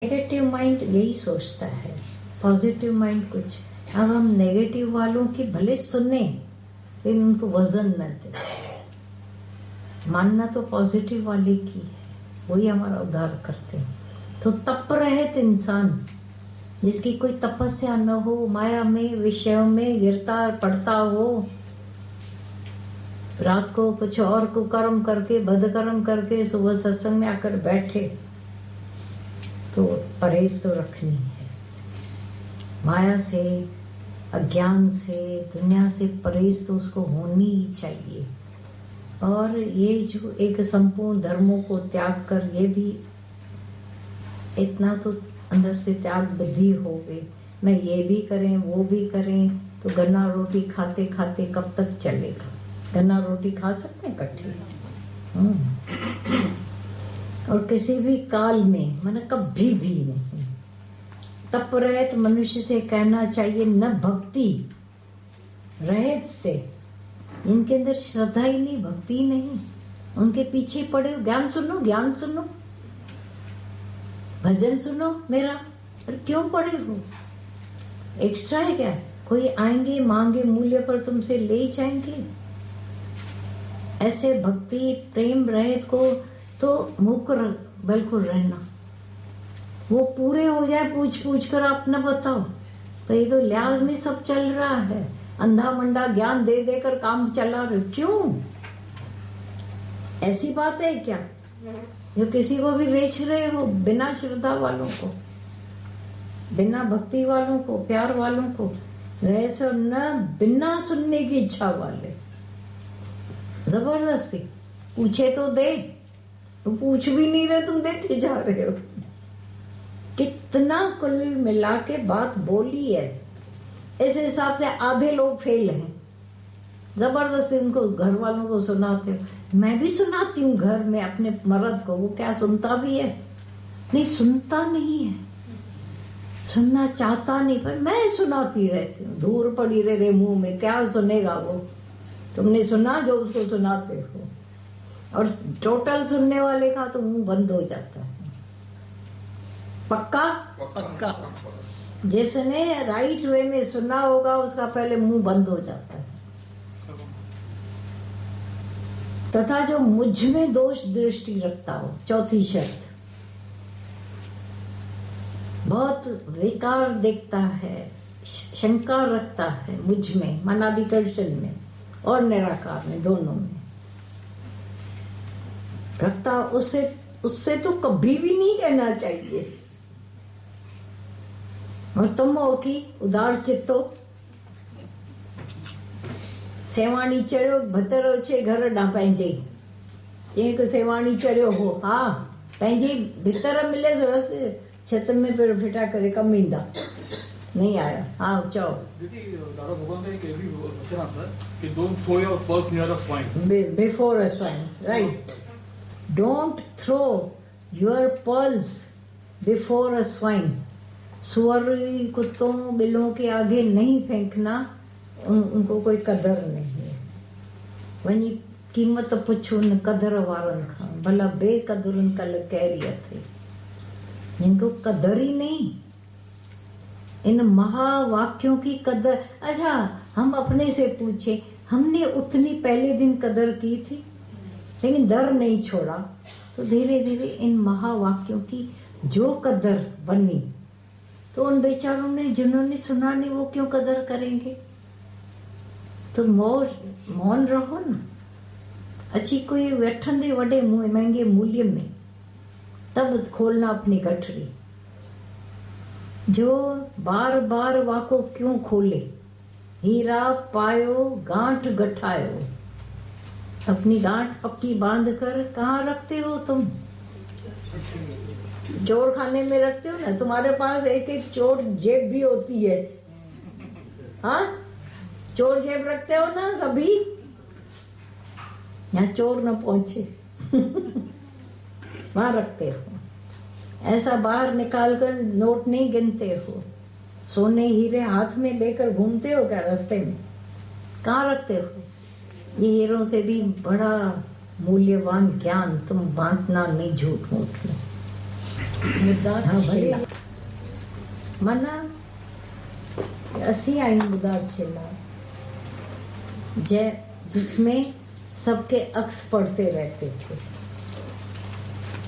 Negative mind यही सोचता है, पॉजिटिव माइंड कुछ। अब हम नेगेटिव वालों की भले सुने लेकिन उनको वजन न दे। मानना तो पॉजिटिव वाले की है, वही हमारा उद्धार करते हैं। तो तप रहित इंसान जिसकी कोई तपस्या न हो, माया में विषयों में गिरता पड़ता हो, रात को कुछ और कुकर्म करके बदकर्म करके सुबह सत्संग में आकर बैठे, तो परहेज तो रखनी है। माया से, अज्ञान से, दुनिया से परहेज तो उसको होनी ही चाहिए। और ये जो एक संपूर्ण धर्मों को त्याग कर, ये भी इतना तो अंदर से त्याग बुद्धि हो गई, मैं ये भी करें वो भी करें, तो गन्ना रोटी खाते खाते कब तक चलेगा? गन्ना रोटी खा सकते हैं इकट्ठे? और किसी भी काल में, मैंने कभी भी नहीं। तप रहित मनुष्य से कहना चाहिए न भक्ति रहित से, इनके अंदर श्रद्धा ही नहीं, भक्ति नहीं, उनके पीछे पड़े हो। ज्ञान सुनो, ज्ञान सुनो, भजन सुनो मेरा, पर क्यों पड़े हो? एक्स्ट्रा है क्या? कोई आएंगे मांगे मूल्य पर तुमसे ले जाएंगे? ऐसे भक्ति प्रेम रहित को तो मुकर बिल्कुल रहना। वो पूरे हो जाए पूछ पूछ कर आप न बताओ, तो ये तो लिहाज में सब चल रहा है। अंधा मंडा ज्ञान दे देकर काम चला रहे, क्यों? ऐसी बात है क्या जो किसी को भी बेच रहे हो? बिना श्रद्धा वालों को, बिना भक्ति वालों को, प्यार वालों को, ऐसा न बिना सुनने की इच्छा वाले, जबरदस्ती पूछे तो दे, तो पूछ भी नहीं रहे, तुम देते जा रहे हो। कितना कुल मिला के बात बोली है, इस हिसाब से आधे लोग फेल हैं। जबरदस्ती उनको घर वालों को सुनाते हो। मैं भी सुनाती हूँ घर में अपने मर्द को, वो क्या सुनता भी है? नहीं, सुनता नहीं है, सुनना चाहता नहीं, पर मैं सुनाती रहती हूँ। धूल पड़ी रहे मुंह में, क्या सुनेगा वो? तुमने सुना जो उसको सुनाते हो। और टोटल सुनने वाले का तो मुंह बंद हो जाता है। पक्का पक्का। जिसने राइट वे में सुना होगा उसका पहले मुंह बंद हो जाता है। तथा जो मुझ में दोष दृष्टि रखता हो, चौथी शर्त, बहुत विकार देखता है, शंका रखता है मुझ में, मनाधिकर्षण में और निराकार में, दोनों में रखता, उससे तो कभी भी नहीं कहना चाहिए। और तुम हो कि उदार चित्तो, सेवाणी चढ़ियो भतरो छे घर डा पंहिंजे, एक सेवाणी चढ़ियो हो, हाँ पंहिंजी भीतर मिले रस्ते छत में पेड़ फिटा करे कम ईंदा। नहीं आया, हाँ चओ। दादा भगवान का एक भी वचन आता है कि don't throw your pearls near a swine, before a swine, right. Don't throw your pearls before a swine. सुअर, कुत्तों, बिल्लों के आगे नहीं फेंकना, उनको कोई कदर नहीं है। वही कीमत पुछो न कदर वारन खां, भला बेकदरुन कल कैरिया थे, जिनको कदर ही नहीं। इन महावाक्यों की कदर, अच्छा हम अपने से पूछे, हमने उतनी पहले दिन कदर की थी, लेकिन डर नहीं छोड़ा, तो धीरे धीरे इन महावाक्यों की जो कदर बनी, तो उन बेचारों ने जिन्होंने सुना नहीं वो क्यों कदर करेंगे? तो मौन रहो ना। अच्छी कोई वठंदे वडे महंगे मूल्य में, तब खोलना अपनी गठरी। जो बार बार वाको क्यों खोले? हीरा पायो गांठ गठायो, अपनी गांठ पक्की बांध कर कहाँ रखते हो तुम? चोर खाने में रखते हो ना। तुम्हारे पास एक एक चोर जेब भी होती है, हाँ चोर जेब रखते हो ना सभी, यहाँ चोर न पहुंचे वहां रखते हो। ऐसा बाहर निकाल कर नोट नहीं गिनते हो, सोने हीरे हाथ में लेकर घूमते हो क्या रास्ते में? कहाँ रखते हो? ये हीरों से भी बड़ा मूल्यवान ज्ञान तुम बांटना नहीं झूठ मूठ में। मुद्दा छेला माना असी आई मुद्दा छेला जिसमें सबके अक्स पढ़ते रहते थे,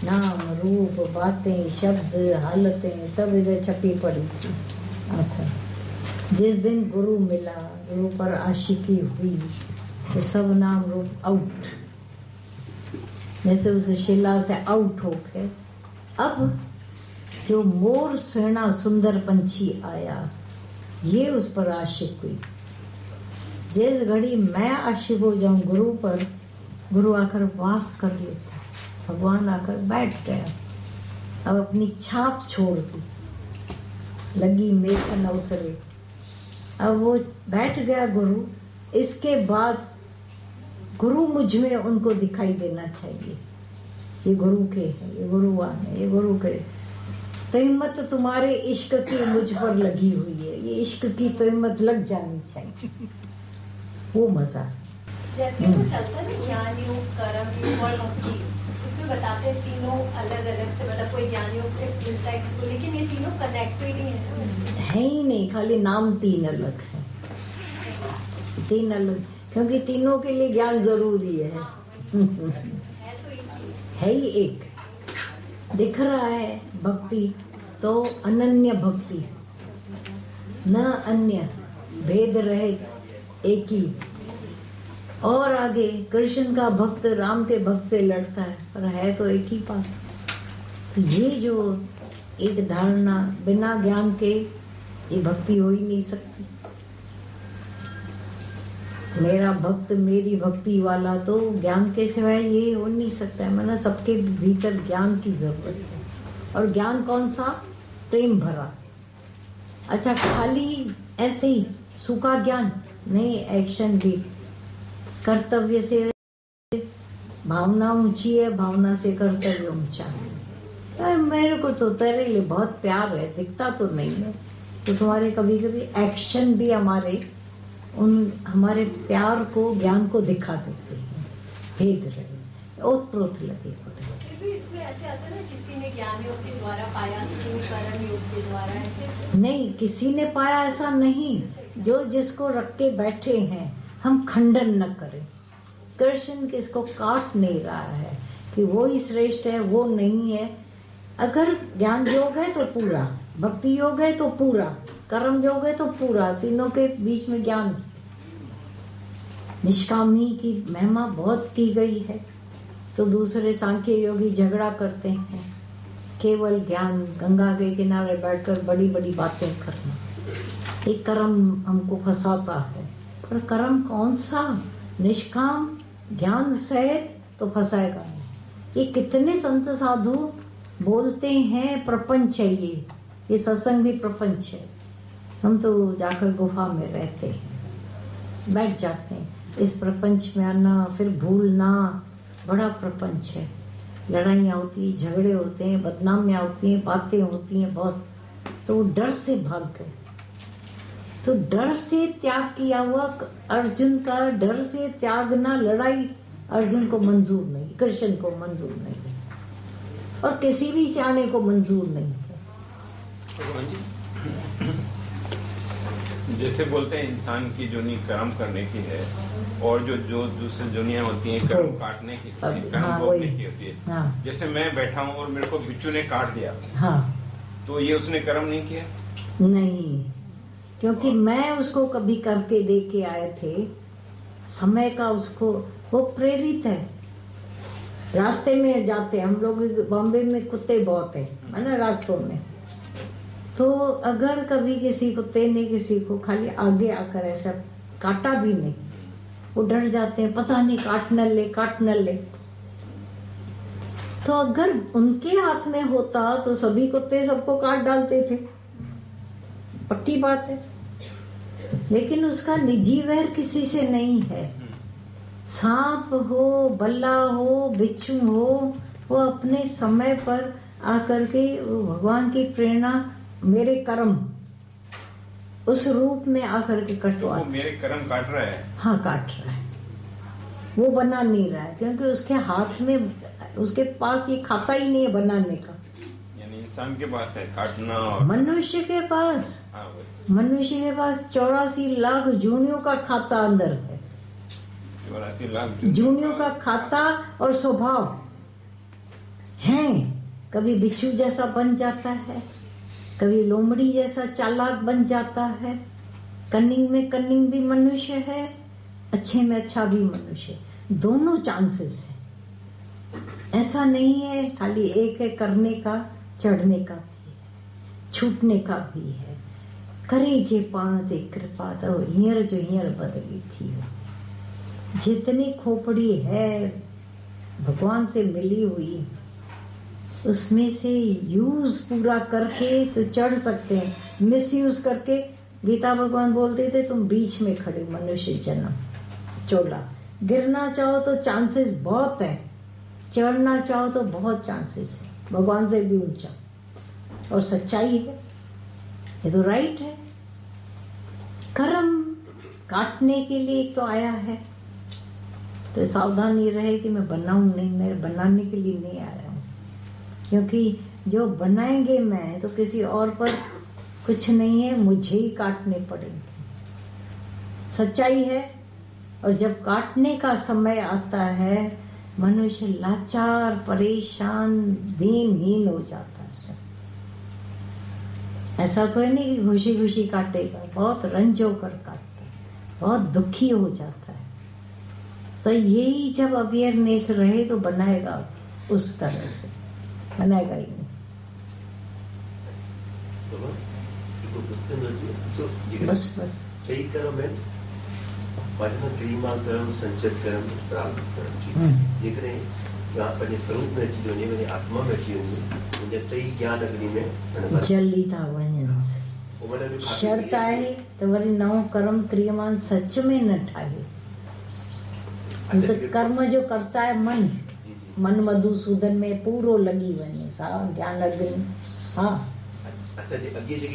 नाम रूप बातें शब्द हालतें सब इधर छपी पड़ी थी आंखों। जिस दिन गुरु मिला, गुरु पर आशिकी हुई तो सब नाम रूप आउट, जैसे उस शिला से आउट हो गए। अब जो मोर सुना सुंदर पंछी आया, ये उस पर आशिक हुई। जिस घड़ी मैं आशिक हो जाऊं गुरु पर, गुरु आकर वास कर लेता, भगवान आकर बैठ गया। अब अपनी छाप छोड़ दी, लगी मेघ न उतरे। अब वो बैठ गया गुरु। इसके बाद गुरु मुझ में उनको दिखाई देना चाहिए, ये गुरु के है, ये गुरुवान है, ये गुरु के। तो हिम्मत तुम्हारे इश्क की मुझ पर लगी हुई है, ये इश्क की तो हिम्मत लग जानी चाहिए। वो मजा जैसे वो चलता है ज्ञान योग, कर्म योग और भक्ति, इसमें बताते हैं तीनों अलग अलग से, मतलब कोई ज्ञान योग से मिलता है किसको, लेकिन ये तीनों कनेक्टेड ही है ही नहीं, खाली नाम तीन अलग है, तीन अलग, क्योंकि तीनों के लिए ज्ञान जरूरी है। है ही एक। दिख रहा है भक्ति तो अनन्य भक्ति, न अन्य, भेद रहित एक ही। और आगे कृष्ण का भक्त राम के भक्त से लड़ता है, पर है तो एक ही बात। तो ये जो एक धारणा, बिना ज्ञान के ये भक्ति हो ही नहीं सकती। मेरा भक्त मेरी भक्ति वाला, तो ज्ञान के सिवाय ये हो नहीं सकता है। मतलब सबके भीतर ज्ञान की जरूरत है। और ज्ञान कौन सा? प्रेम भरा। अच्छा, खाली ऐसे ही सूखा ज्ञान नहीं, एक्शन भी। कर्तव्य से भावना ऊंची है, भावना से कर्तव्य ऊंचा है। मेरे को तो तेरे लिए बहुत प्यार है, दिखता तो नहीं है, तो तुम्हारे कभी कभी एक्शन भी हमारे प्यार को, ज्ञान को दिखा देते हैं, भेद रहे, ओतप्रोत लगे। इसमें ऐसे आता है ना, किसी ने ज्ञान योग के द्वारा पाया, किसी ने कर्म योग के द्वारा, ऐसे नहीं, किसी ने पाया ऐसा नहीं। जो जिसको रख के बैठे हैं, हम खंडन न करें। कृष्ण किसको काट नहीं रहा है कि वो ही श्रेष्ठ है, वो नहीं है। अगर ज्ञान योग है तो पूरा, भक्ति योग है तो पूरा, कर्म योग है तो पूरा, तीनों के बीच में ज्ञान। निष्कामी की महिमा बहुत की गई है, तो दूसरे सांख्य योगी झगड़ा करते हैं। केवल ज्ञान, गंगा के किनारे बैठकर बड़ी बड़ी बातें करना, ये कर्म हमको फंसाता है। पर कर्म कौन सा? निष्काम ज्ञान सहित तो फंसाएगा नहीं। ये कितने संत साधु बोलते हैं प्रपंच है, ये सत्संग भी प्रपंच है। हम तो जाकर गुफा में रहते हैं, बैठ जाते हैं। इस प्रपंच में आना फिर भूलना बड़ा प्रपंच है। लड़ाइयाँ होती, झगड़े होते हैं, बदनामियाँ होती हैं, बातें होती हैं बहुत। तो डर से भाग गए। तो डर से त्याग किया हुआ अर्जुन का, डर से त्यागना, लड़ाई अर्जुन को मंजूर नहीं, कृष्ण को मंजूर नहीं, और किसी भी सियाने को मंजूर नहीं है। जैसे बोलते हैं इंसान की जुनी कर्म करने की है, और जो दूसरी दुनिया होती है कर्म काटने की, कर्म भोगने की होती है। हाँ। जैसे मैं बैठा हूँ और मेरे को बिच्छू ने काट दिया, हाँ, तो ये उसने कर्म नहीं किया? नहीं, क्योंकि मैं उसको कभी करके दे के आए थे, समय का उसको, वो प्रेरित है। रास्ते में जाते, हम लोग बॉम्बे में कुत्ते बहुत है ना रास्तों में, तो अगर कभी किसी कुत्ते ने किसी को खाली आगे आकर ऐसा काटा भी नहीं, वो डर जाते हैं, पता नहीं काट न ले। तो अगर उनके हाथ में होता तो सभी कुत्ते सबको काट डालते थे, पक्की बात है। लेकिन उसका निजी वैर किसी से नहीं है। सांप हो, बल्ला हो, बिच्छू हो, वो अपने समय पर आकर के भगवान की प्रेरणा, मेरे कर्म उस रूप में आकर के कटवा, तो मेरे कर्म काट रहा है। हाँ, काट रहा है, वो बना नहीं रहा है, क्योंकि उसके हाथ में, उसके पास ये खाता ही नहीं है बनाने का। इंसान के पास है काटना और मनुष्य के पास, मनुष्य के पास 84 लाख जूनियों का खाता अंदर है। 84 लाख जूनियों का खाता और स्वभाव है। कभी बिच्छू जैसा बन जाता है, कभी लोमड़ी जैसा चालाक बन जाता है। कनिंग में कनिंग भी मनुष्य है, अच्छे में अच्छा भी मनुष्य, दोनों चांसेस है। ऐसा नहीं है खाली एक है, करने का चढ़ने का भी है, छूटने का भी है। करे जे पाण ते कृपा तो हींअर जो हींअर बदली थी हो। जितनी खोपड़ी है भगवान से मिली हुई, उसमें से यूज पूरा करके तो चढ़ सकते हैं, मिस यूज करके गीता भगवान बोलते थे तुम बीच में खड़े मनुष्य जन्म चोला। गिरना चाहो तो चांसेस बहुत है, चढ़ना चाहो तो बहुत चांसेस है, भगवान से भी ऊंचा। और सच्चाई है, ये तो राइट है। कर्म काटने के लिए तो आया है, तो सावधानी रहे कि मैं बनाऊं नहीं, मैं बनाने के लिए नहीं आया हूं। क्योंकि जो बनाएंगे मैं तो किसी और पर कुछ नहीं है, मुझे ही काटने पड़ेंगे। सच्चाई है। और जब काटने का समय आता है मनुष्य लाचार, परेशान, दीनहीन हो जाता है। ऐसा तो है नहीं कि खुशी खुशी काटेगा, बहुत रंज होकर काटता है, बहुत दुखी हो जाता है। तो यही जब अवेयरनेस रहे तो बनाएगा, उस तरह से बनाएगा ही नहीं। बस बस कई कर्म है, वचन क्रिया कर्म, संचित कर्म, प्रारब्ध कर्म। देख रहे हैं यहाँ पर स्वरूप में अची वञे, वञे आत्मा में अची वञे, मुंहिंजे टई ज्ञान अग्नि में जल्दी था वञनि। शर्त आहे त वरी नओं कर्म क्रियमान सच में न ठाहे। तो कर्म जो करता है मन, मन मधुसूदन में पूरो लगी वञे सा ज्ञान अग्नि। हाँ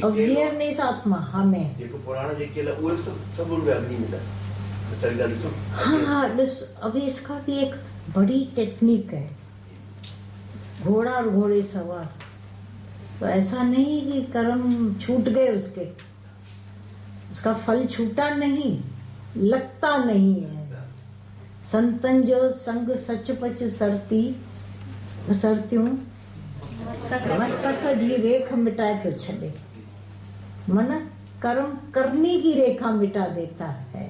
अवेयरनेस आत्मा हमें जेको पुराण जेके उहे सब उनमें अग्नि में था। हाँ बस अभी इसका भी एक बड़ी टेक्निक है, घोड़ा और घोड़े सवार। तो ऐसा नहीं कि कर्म छूट गए उसके, उसका फल छूटा नहीं, लगता नहीं है। संतन जो संग सचपच सरतियूं मस्तक जी रेख मिटाए तो छड़े। मन कर्म करने की रेखा मिटा देता है।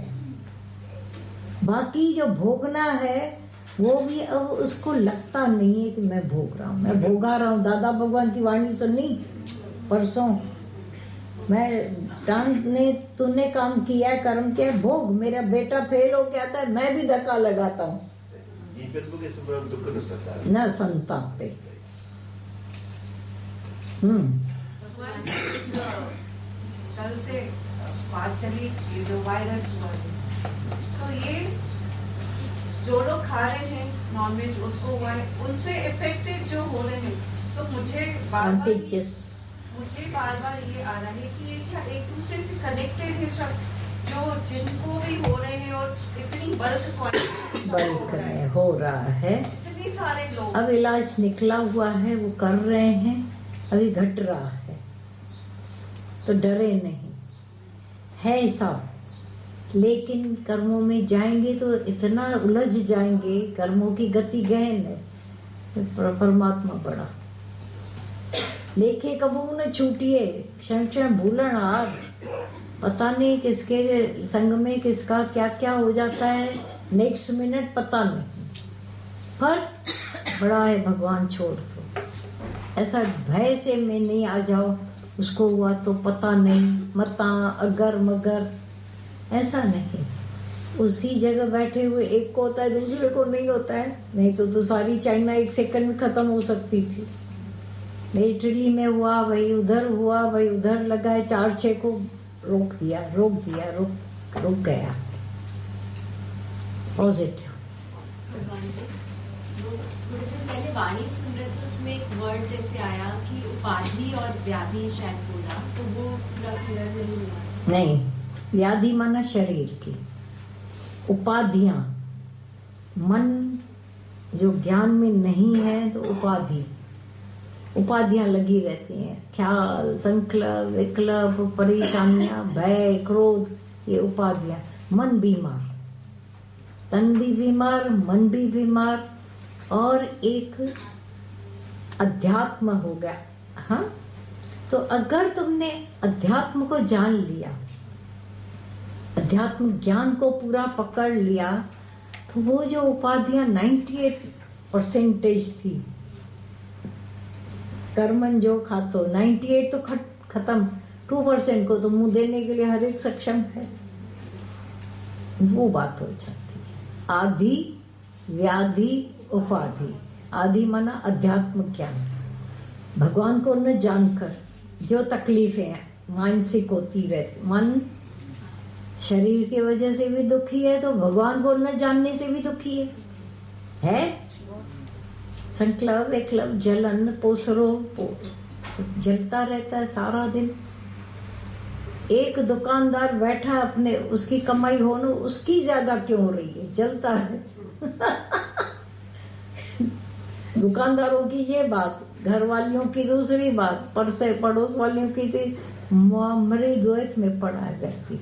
बाकी जो भोगना है वो भी अब उसको लगता नहीं है कि मैं भोग रहा हूँ, मैं भोगा रहा हूँ। दादा भगवान की वाणी सुनी परसों, तूने काम किया है, कर्म किया है, भोग। मेरा बेटा फेल हो गया था, मैं भी धक्का लगाता हूँ न संताप पे। कल से बात चली ये जो वायरस हुआ है, तो ये जो लोग खा रहे हैं नॉनवेज उसको हुआ है, उनसे इफेक्टेड जो हो रहे हैं। तो मुझे बार बार ये आ रहा है कि ये क्या एक दूसरे से कनेक्टेड है सब, जो जिनको भी हो रहे हैं और इतनी बल्क हो रहा है। इतने सारे लोग अब इलाज निकला हुआ है, वो कर रहे हैं, अभी घट रहा है, तो डरे नहीं है सब। लेकिन कर्मों में जाएंगे तो इतना उलझ जाएंगे, कर्मों की गति गहन है। परमात्मा बड़ा लेखे कबू न छूटिए, क्षण क्षण भूलन आग। पता नहीं किसके संग में किसका क्या क्या हो जाता है, नेक्स्ट मिनट पता नहीं। पर बड़ा है भगवान, छोड़ दो। ऐसा भय से में नहीं आ जाओ, उसको हुआ तो पता नहीं, मता अगर मगर, ऐसा नहीं। उसी जगह बैठे हुए एक को होता है, दूसरे को नहीं होता है। नहीं तो सारी चाइना एक सेकंड में खत्म हो सकती थी। इटली में हुआ, वही उधर हुआ, वही उधर लगा, 4-6 को रोक दिया, रुक गया। पॉजिटिव। थोड़ी देर पहले वाणी सुन रहे थे, उसमें एक वर्ड जैसे आया कि उपाधि और व्याधि शायद बोला, तो वो पूरा क्लियर नहीं हुआ। नहीं, व्याधि माना शरीर की, उपाधियां मन जो ज्ञान में नहीं है तो उपाधि। उपाधियां लगी रहती हैं, ख्याल, संकल्प, विकल्प, परेशानियां, भय, क्रोध, ये उपाधियां। मन बीमार, तन भी बीमार, मन भी बीमार, और एक अध्यात्म हो गया। हाँ, तो अगर तुमने अध्यात्म को जान लिया, अध्यात्म ज्ञान को पूरा पकड़ लिया, तो वो जो उपाधियां 98% थी, कर्मन जो खातो 98 तो खत्म, 2% को तो मुंह देने के लिए हर एक सक्षम है। वो बात हो जाती है। आदि, व्याधि, उपाधि। आदि माना अध्यात्म ज्ञान, भगवान को न जानकर जो तकलीफें हैं मानसिक होती रहती। मन शरीर की वजह से भी दुखी है, तो भगवान को न जानने से भी दुखी है? संकल्प, विकल्प, जलन, पोसरो जलता रहता है सारा दिन। एक दुकानदार बैठा अपने, उसकी कमाई होने उसकी ज्यादा क्यों हो रही है, जलता है। दुकानदारों की ये बात, घर वालियों की दूसरी बात, पर से पड़ोस वालियों की मरे द्वैत में पड़ा है व्यक्ति।